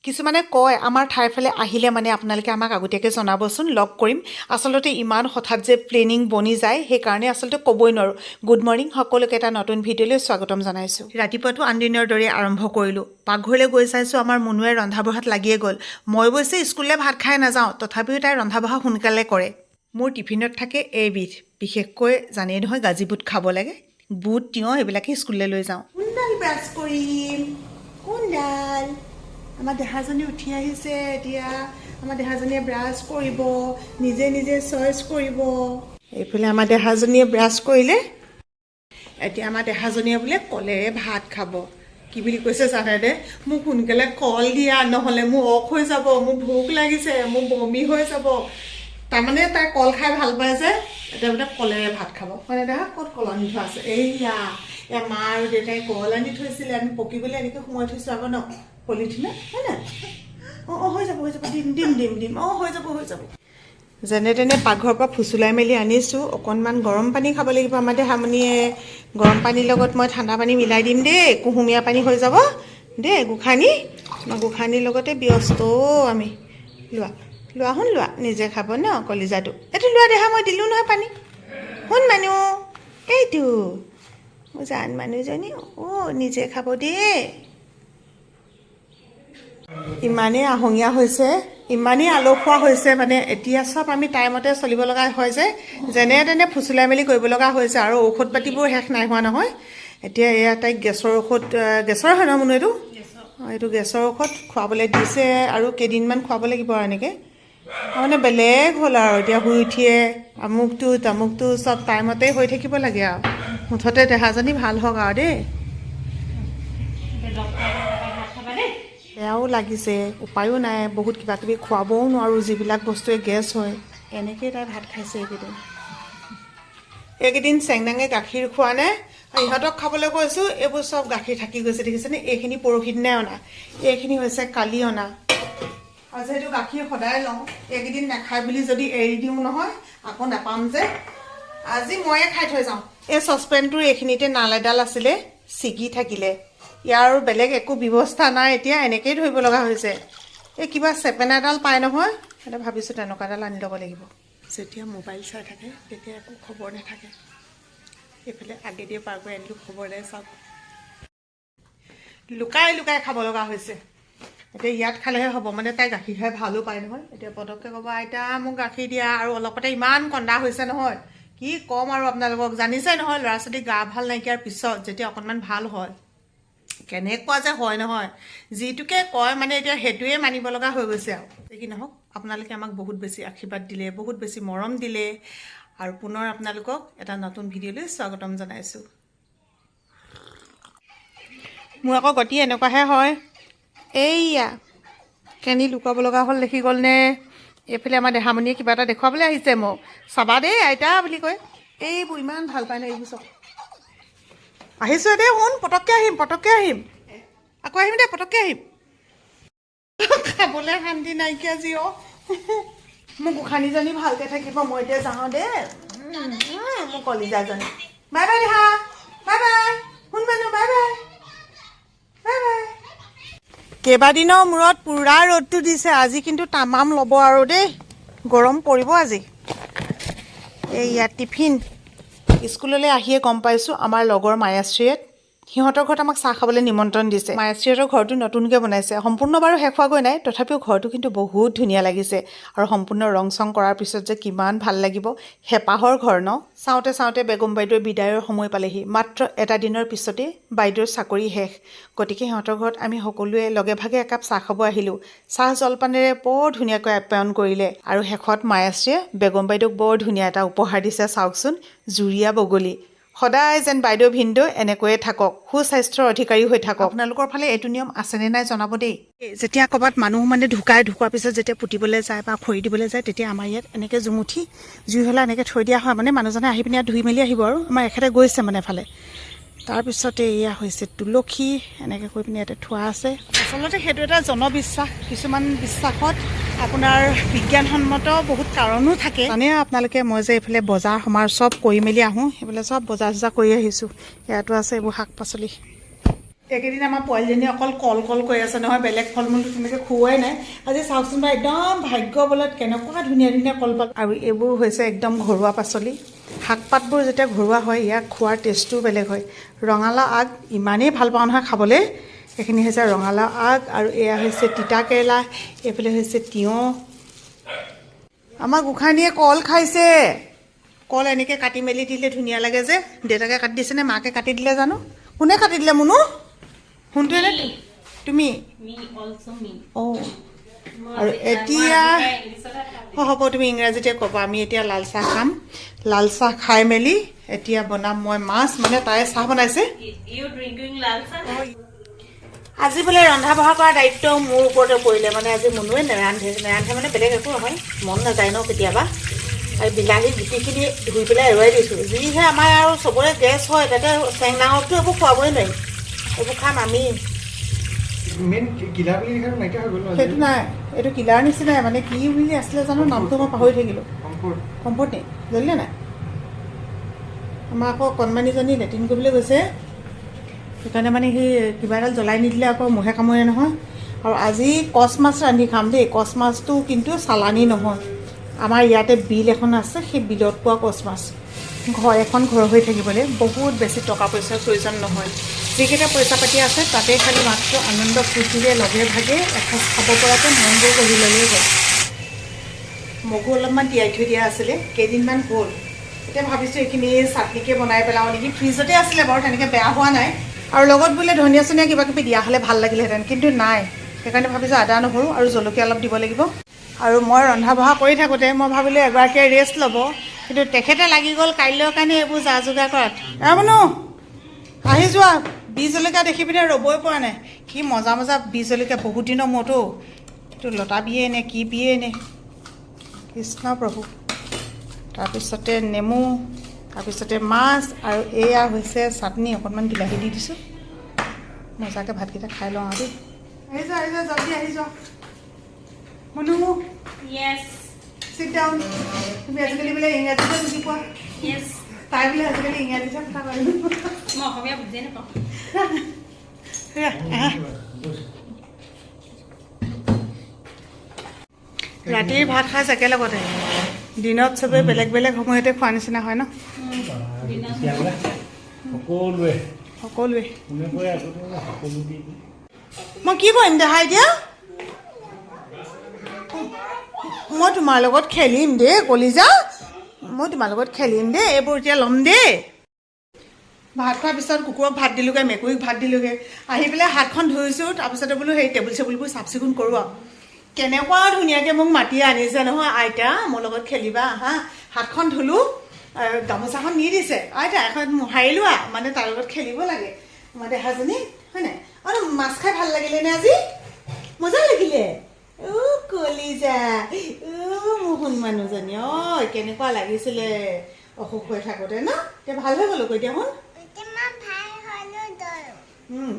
কিছুমানে কয় আমাৰ ঠাইৰ ফালে আহিলে মানে আপোনালোকে আমাক আগতীয়াকৈ জনাবচোন, লগ কৰিম। আচলতে ইমান হঠাৎ যে প্লেনিং বনি যায়, সেইকাৰণে আচলতে ক'বই নোৱাৰোঁ। গুড মৰ্ণিং, সকলোকে এটা নতুন ভিডিঅ'লৈ স্বাগতম জনাইছোঁ। ৰাতিপুৱাটো আনদিনৰ দৰে আৰম্ভ কৰিলোঁ। পাকঘৰলৈ গৈ চাইছোঁ আমাৰ মুনুৱে ৰন্ধা বঢ়াত লাগিয়ে গ'ল। মই অৱশ্যে স্কুললৈ ভাত খাই নাযাওঁ, তথাপিও তাই ৰন্ধা বঢ়া সোনকালে কৰে। মোৰ টিফিনত থাকে এইবিধ, বিশেষকৈ জানেই নহয় গাজি বুট খাব লাগে। বুট, তিয়ঁহ এইবিলাকে স্কুললৈ লৈ যাওঁ। কোনডাল ব্ৰাছ কৰিম, কোনডাল? আমাৰ দেহাজনী উঠি আহিছে এতিয়া। আমাৰ দেহাজনীয়ে ব্ৰাছ কৰিব, নিজে নিজে চইচ কৰিব। এইফালে আমাৰ দেহাজনীয়ে ব্ৰাছ কৰিলে। এতিয়া আমাৰ দেহাজনীয়ে বোলে কলেৰে ভাত খাব। কি বুলি কৈছে জানেনে? মোক সোনকালে কল দিয়া, নহ'লে মোৰ অফ হৈ যাব, মোৰ ভোক লাগিছে, মোৰ বমি হৈ যাব। তাৰমানে তাই কল খাই ভাল পায় যে, এতিয়া বোলে কলেৰে ভাত খাব। মানে দেখা ক'ত কল আনি থোৱা আছে? এইয়া মা আৰু দেউতাই কল আনি থৈছিলে, আমি পকিবলৈ এনেকৈ সোমাই থৈছোঁ আকৌ ন পলিথিনত, হয় নাই? অঁ হৈ যাব, দিম অঁ হৈ যাব। যেনে তেনে পাকঘৰৰ পৰা ফুচুলাই মেলি আনিছোঁ। অকণমান গৰম পানী খাব লাগিব আমাৰ দেহামণিয়ে। গৰম পানীৰ লগত মই ঠাণ্ডা পানী মিলাই দিম দেই, কুহুমীয়া পানী হৈ যাব দেই। গোসাঁনীৰ লগতে ব্যস্ত আমি। লোৱা নিজে খাব ন কলিজাটো। এইটো লোৱা দেহা, মই দিলোঁ নহয় পানী। শুন মানুহ, এইটো মোৰ জান মানুহজনী, নিজে খাব দেই। ইমানেই আহঙীয়া হৈছে, ইমানেই আলসুৱা হৈছে, মানে এতিয়া চব আমি টাইমতে চলিব লগা হয় যে, যেনে তেনে ফুচুলাই মেলি কৰিব লগা হৈছে। আৰু ঔষধ পাতিবোৰ শেষ নাই হোৱা নহয়। এতিয়া এয়া তাইক গেছৰ ঔষধ, গেছৰ হয় নহয় এইটো? এইটো গেছৰ ঔষধ খুৱাবলৈ দিছে, আৰু কেইদিনমান খুৱাব লাগিব আৰু এনেকৈ। মানে বেলেগ হ'ল আৰু এতিয়া শুই উঠিয়ে আমুকটো তামুকটো চব টাইমতে হৈ থাকিব লাগে আৰু। মুঠতে দেহাজনী ভাল হওক আৰু দেই। বেয়াও লাগিছে, উপায়ো নাই, বহুত কিবা কিবি খুৱাবও নোৱাৰোঁ যিবিলাক বস্তুৱে গেছ হয়। এনেকেই তাই ভাত খাইছে এইকেইদিন চেংনাঙে গাখীৰ খোৱা নাই। ইহঁতক খাবলৈ কৈছোঁ, এইবোৰ চব গাখীৰ থাকি গৈছে দেখিছেনে? এইখিনি পৰহি দিনাই অনা, এইখিনি হৈছে কালি অনা। আৰু যিহেতু গাখীৰ সদায় লওঁ, এইকেইদিন নাখায় বুলি যদি এৰি দিওঁ নহয় আকৌ নাপাম যে, আজি ময়ে খাই থৈ যাওঁ। এই চচপেনটোৰ এইখিনিতে নাল এডাল আছিলে, ছিগি থাকিলে। ইয়াৰ বেলেগ একো ব্যৱস্থা নাই, এতিয়া এনেকৈয়ে ধৰিব লগা হৈছে। এই কিবা চেপেনা এডাল পায় নহয়, এতিয়া ভাবিছোঁ তেনেকুৱা এডাল আনি ল'ব লাগিব। যেতিয়া মোবাইল চাই থাকে তেতিয়া একো খবৰ নাথাকে। এইফালে আগেদিয়ে পাৰ কৰি আনিলোঁ, খবৰ নাই, চাওক লুকাই খাব লগা হৈছে। এতিয়া ইয়াত খালেহে হ'ব, মানে তাই গাখীৰ খাই ভালো পায় নহয়। এতিয়া পটককৈ ক'ব আইতা মোক গাখীৰ দিয়া, আৰু অলপতে ইমান কন্দা হৈছে নহয়, কি ক'ম আৰু আপোনালোকক। জানিছে নহয় ল'ৰা ছোৱালী গা ভাল নাইকিয়াৰ পিছত যেতিয়া অকণমান ভাল হয় কেনেকুৱা যে হয় নহয়, যিটোকে কয় মানে এতিয়া সেইটোৱে মানিব লগা হৈ গৈছে আৰু। কি নহওক, আপোনালোকে আমাক বহুত বেছি আশীৰ্বাদ দিলে, বহুত বেছি মৰম দিলে, আৰু পুনৰ আপোনালোকক এটা নতুন ভিডিঅ'লৈ স্বাগতম জনাইছোঁ। মোৰ আকৌ গতি এনেকুৱাহে হয়। এইয়া কেনি লুকাব লগা হ'ল দেখি গ'লনে? এইফালে আমাৰ দেহামণিয়ে কিবা এটা দেখুৱাবলৈ আহিছে মোক, চাবা দেই আইতা বুলি কয়। এইবোৰ ইমান ভাল পায় ন এইবোৰ চব। আহিছোঁ দেই, শুন, পটককৈ আহিম আকৌ আহিম দেই, পটককৈ আহিম। খাবলৈ শান্তি নাইকিয়া যি অ'। মোৰ গোসাঁনীজনী ভালকৈ থাকিব, মই এতিয়া যাওঁ দেই। মোৰ কলিজাজনী, বাই বাই দেহা, বাই বাই। শুন মানুহ, বাই বাই। কেইবাদিনৰ মূৰত পুৰা ৰ'দটো দিছে, আজি কিন্তু তামাম ল'ব আৰু দেই, গৰম পৰিব আজি। এইয়া টিফিন। স্কুললৈ আহিয়ে গম পাইছোঁ আমাৰ লগৰ মায়াশ্ৰীয়ে সিহঁতৰ ঘৰত আমাক চাহ খাবলৈ নিমন্ত্ৰণ দিছে। মায়াশ্ৰীহঁতৰ ঘৰটো নতুনকৈ বনাইছে, সম্পূৰ্ণ বাৰু শেষ হোৱাগৈ নাই, তথাপিও ঘৰটো কিন্তু বহুত ধুনীয়া লাগিছে। আৰু সম্পূৰ্ণ ৰং চং কৰাৰ পিছত যে কিমান ভাল লাগিব। হেঁপাহৰ ঘৰ ন? চাওঁতে বেগম বাইদেউৰ বিদায়ৰ সময় পালেহি। মাত্ৰ এটা দিনৰ পিছতেই বাইদেউৰ চাকৰি শেষ। গতিকে সিহঁতৰ ঘৰত আমি সকলোৱে লগে ভাগে একাপ চাহ খাব আহিলোঁ। চাহ জলপানেৰে বৰ ধুনীয়াকৈ আপ্যায়ন কৰিলে, আৰু শেষত মায়াশ্ৰীয়ে বেগম বাইদেউক বৰ ধুনীয়া এটা উপহাৰ দিছে, চাওকচোন, জুৰীয়া বগলী। সদায় যেন বাইদেউ ভিনদেউ এনেকৈয়ে থাকক, সুস্বাস্থ্যৰ অধিকাৰী হৈ থাকক। আপোনালোকৰ ফালে এইটো নিয়ম আছেনে নাই জনাব দেই। যেতিয়া ক'ৰবাত মানুহ মানে ঢুকোৱাৰ পিছত যেতিয়া পুতিবলৈ যায় বা খৰি দিবলৈ যায়, তেতিয়া আমাৰ ইয়াত এনেকৈ জুমুঠি জুই হ'লে এনেকৈ থৈ দিয়া হয়। মানে মানুহজনে আহি পিনে ইয়াত ধুই মেলি আহিব, আৰু আমাৰ এখেতে গৈছে মানে এফালে। তাৰপিছতে এয়া হৈছে তুলসী, এনেকৈ কৈ পিনে ইয়াতে থোৱা আছে। আচলতে সেইটো এটা জনবিশ্বাস। কিছুমান বিশ্বাসত আপোনাৰ বিজ্ঞানসন্মত বহুত কাৰণো থাকে। জানে আপোনালোকে, মই যে এইফালে বজাৰ সমাৰ চব কৰি মেলি আহোঁ, সেইফালে চব বজাৰ চজাৰ কৰি আহিছোঁ। ইয়াতো আছে এইবোৰ শাক পাচলি। এইকেইদিন আমাৰ পোৱালীজনী অকল কল কল কৰি আছে নহয়, বেলেগ ফল মূলটো তেনেকৈ খুওৱাই নাই। আজি চাওকচোন বা একদম ভাগ্য বলত কেনেকুৱা ধুনীয়া ধুনীয়া কলপাত। আৰু এইবোৰ হৈছে একদম ঘৰুৱা পাচলি। শাক পাতবোৰ যেতিয়া ঘৰুৱা হয় ইয়াক খোৱাৰ টেষ্টটোও বেলেগ হয়। ৰঙালাও আগ ইমানেই ভাল পাওঁ নহয় খাবলৈ। এইখিনি হৈছে ৰঙালাও আগ, আৰু এয়া হৈছে তিতা কেৰেলা, এইফালে হৈছে তিয়ঁহ। আমাৰ গোসাঁনীয়ে কল খাইছে। কল এনেকৈ কাটি মেলি দিলে ধুনীয়া লাগে যে। দেউতাকে কাটি দিছেনে মাকে কাটি দিলে জানো? কোনে কাটি দিলে মুনু? শুনটোৱে নে তুমি? অঁ, আৰু এতিয়া হ'ব তুমি ইংৰাজীতে ক'বা। আমি এতিয়া লাল চাহ খাম। লাল চাহ খাই মেলি এতিয়া বনাম মই মাছ, মানে তাই চাহ বনাইছে। আজি বোলে ৰন্ধা বঢ়া কৰা দায়িত্ব মোৰ ওপৰতে পৰিলে। মানে আজি মুনুৱে নেৰান্ধে মানে বেলেগ একো নহয়, মন নাযায় ন কেতিয়াবা। আৰু বিলাহী গুটিখিনি ধুই পেলাই এৰুৱাই দিছোঁ। যিহে আমাৰ আৰু চবৰে গেছ হয়, তাতে চেং ডাঙৰটো এইবোৰ খুৱাবই নোৱাৰিম। এইবোৰ খাম আমি। সেইটো নাই, এইটো কিলাৰ নিচিনাই, মানে কি বুলি আছিলে জানো নামটো, মই পাহৰি থাকিলোঁ। কম্ফৰ্ট নে জানিলে নাই? আমাৰ আকৌ কণমানিজনী লেট্ৰিন কৰিবলৈ গৈছে, সেইকাৰণে মানে সেই কিবা এডাল জ্বলাই নিদিলে আকৌ মহে কামুৰে নহয়। আৰু আজি কচ মাছ ৰান্ধি খাম দেই। কচ মাছটো কিন্তু চালানী নহয়, আমাৰ ইয়াতে বিল এখন আছে, সেই বিলত পোৱা কচ মাছ। এখন ঘৰ হৈ থাকিবলৈ বহুত বেছি টকা পইচাৰ প্ৰয়োজন নহয়। যিকেইটা পইচা পাতি আছে তাতে খালি মাত্ৰ আনন্দ ফূৰ্তিৰে লগে ভাগে এসাঁজ খাব পৰাকৈ মনবোৰ গঢ়ি ল'লেই হ'ল। মগু অলপমান তিয়াই থৈ দিয়া আছিলে, কেইদিনমান হ'ল। এতিয়া ভাবিছোঁ এইখিনি চাটনিকে বনাই পেলাওঁ নেকি। ফ্ৰিজতে আছিলে বাৰু, তেনেকৈ বেয়া হোৱা নাই। আৰু লগত বোলে ধনিয়া চনিয়া কিবা কিবি দিয়া হ'লে ভাল লাগিলেহেঁতেন, কিন্তু নাই। সেইকাৰণে ভাবিছোঁ আদা নহৰু আৰু জলকীয়া অলপ দিব লাগিব। আৰু মই ৰন্ধা বঢ়া কৰি থাকোঁতে মই ভাবিলোঁ এগৰাকীয়ে ৰেষ্ট ল'ব, কিন্তু তেখেতে লাগি গ'ল কাইলৈৰ কাৰণে এইবোৰ যা যোগাৰ কৰাত। মুনু আহি যোৱা, বি জলকীয়া দেখি পিনে ৰ'বই পৰা নাই। কি মজা মজা বি জলকীয়া, বহুত দিনৰ মূৰতো। এইটো লতা বিয়ে নে কি বিয়ে নে, কৃষ্ণ প্ৰভু। তাৰপিছতে নেমু, তাৰপিছতে মাছ, আৰু এয়া হৈছে চাটনি। অকণমান বিলাহী দি দিছোঁ। মজাকৈ ভাতকেইটা খাই লওঁ আৰু দেই। আহি যোৱা জলদি আহি যোৱা। Munu sit down. তুমি আজিকালি বোলে ইংৰাজীতে বুজি পোৱা। তাই বোলে আজিকালি ইংৰাজীতে কথা কয়। মই অসমীয়া বুজিয়ে নাপাওঁ। ৰাতিৰ ভাত সাজ একেলগতে, দিনত চবেই বেলেগ বেলেগ সময়তে খোৱা নিচিনা হয় ন? সকলোৱে। মই কি কৰিম দেহা এতিয়া? মই তোমাৰ লগত খেলিম দেই কলিজা, মই তোমাৰ লগত খেলিম দেই। এইবোৰ এতিয়া ল'ম দেই। ভাত খোৱাৰ পিছত কুকুৰক ভাত দিলোঁগৈ, মেকুৰীক ভাত দিলোঁগৈ। আহি পেলাই হাতখন ধুইছোঁ, তাৰপিছতে বোলো সেই টেবুল চেবুলবোৰ চাফ চিকুণ কৰোঁ আৰু। কেনেকুৱা ধুনীয়াকৈ মোক মাতি আনিছে নহয়, আইতা মোৰ লগত খেলিবা আহা। হাতখন ধুলোঁ, গামোচাখন নি দিছে, আইতা এখন মোহাৰি লোৱা, মানে তাৰ লগত খেলিব লাগে আমাৰ দেহাজনী, হয় নাই? আৰু মাছ খাই ভাল লাগিলে নে আজি? মজা লাগিলে। কলিজা, মোহন মানুহজনী, কেনেকুৱা লাগিছিলে অসুখ হৈ থাকোঁতে ন? এতিয়া ভাল হৈ গ'লো। এতিয়া শুন,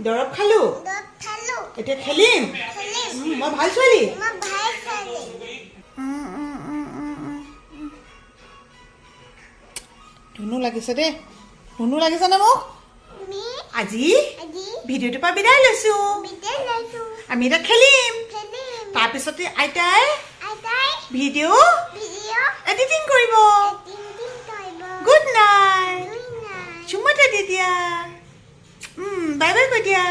দৰৱ খালোঁ, এতিয়া খেলিম। মই ভাল ছোৱালী। ধুনু লাগিছে দেই, ধুনু লাগিছেনে মোক? আজি ভিডিঅ'টোৰ পৰা বিদায় লৈছোঁ। আমি এতিয়া খেলিম। তাৰপিছতে আইতাই ভিডিঅ' এডিটিং কৰিব। Good night. চুমা এটা দি দিয়া। বাই বাই কৈ দিয়া।